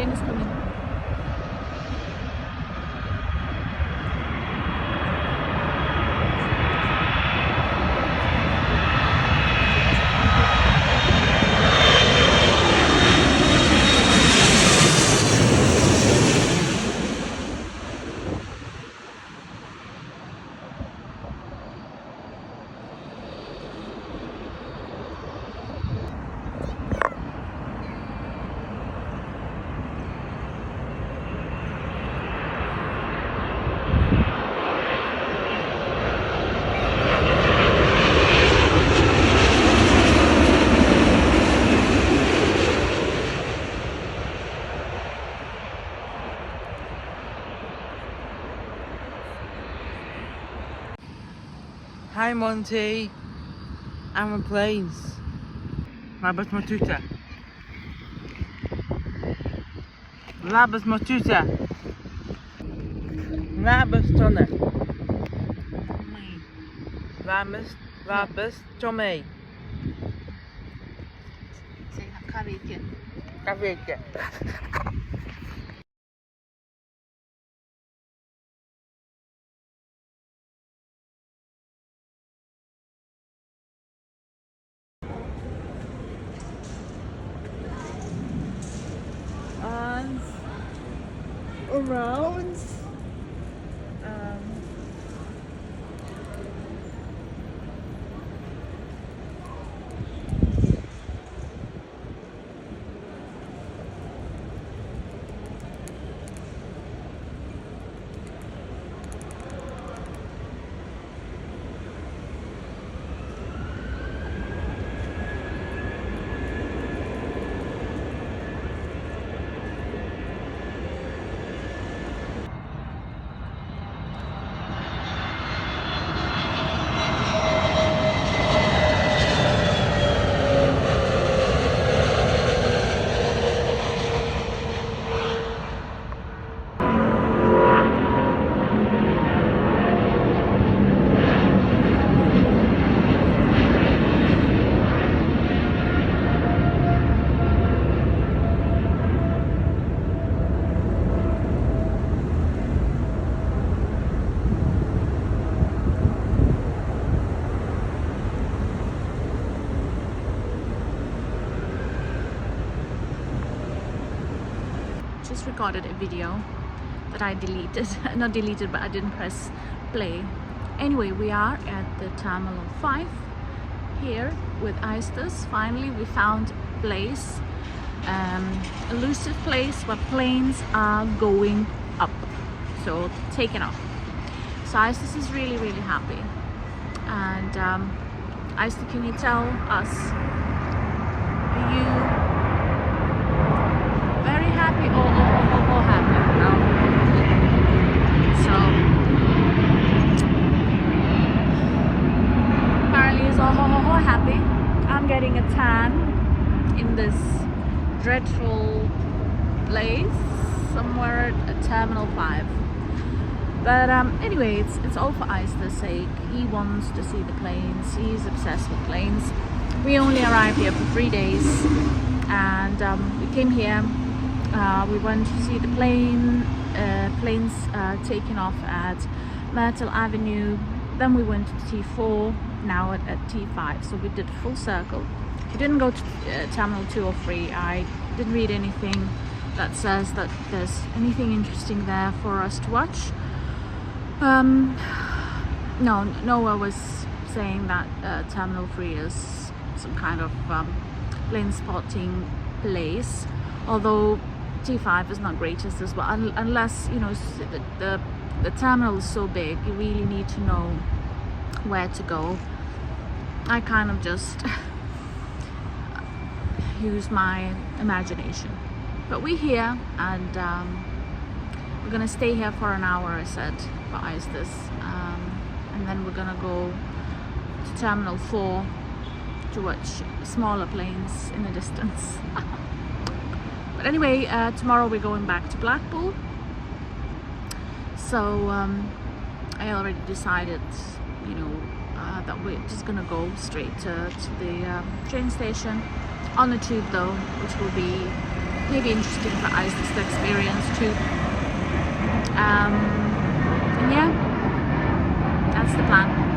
plane is coming. Hi Monty, I'm on planes. Labas matute. Labas matute. Labas tonne. Labas Tomei. Zeg karretje. Kavetje. And around just recorded a video that I deleted. Not deleted, but I didn't press play. Anyway, we are at the Terminal 5 here with Eisters. Finally, we found a place, elusive place where planes are going up, so taking off. So Eisters is really, really happy. And Eister, can you tell us, are you very happy or happy? No. So apparently he's all happy. I'm getting a tan in this dreadful place somewhere at Terminal 5. But anyway, it's all for Eister's sake. He wants to see the planes. He's obsessed with planes. We only arrived here for 3 days, and we came here. We went to see the planes taking off at Myrtle Avenue. Then we went to T4, now at T5. So we did a full circle. We didn't go to Terminal 2 or 3. I didn't read anything that says that there's anything interesting there for us to watch. No, Noah was saying that Terminal 3 is some kind of plane spotting place, although T5 is not greatest as well, unless, you know, the terminal is so big, you really need to know where to go. I kind of just use my imagination. But we're here, and we're gonna stay here for an hour, I said, for Eisters, and then we're gonna go to Terminal 4 to watch smaller planes in the distance. But anyway, tomorrow we're going back to Blackpool. So I already decided, you know, that we're just gonna go straight to the train station on the tube, though, which will be maybe interesting for Isis to experience too. And yeah, that's the plan.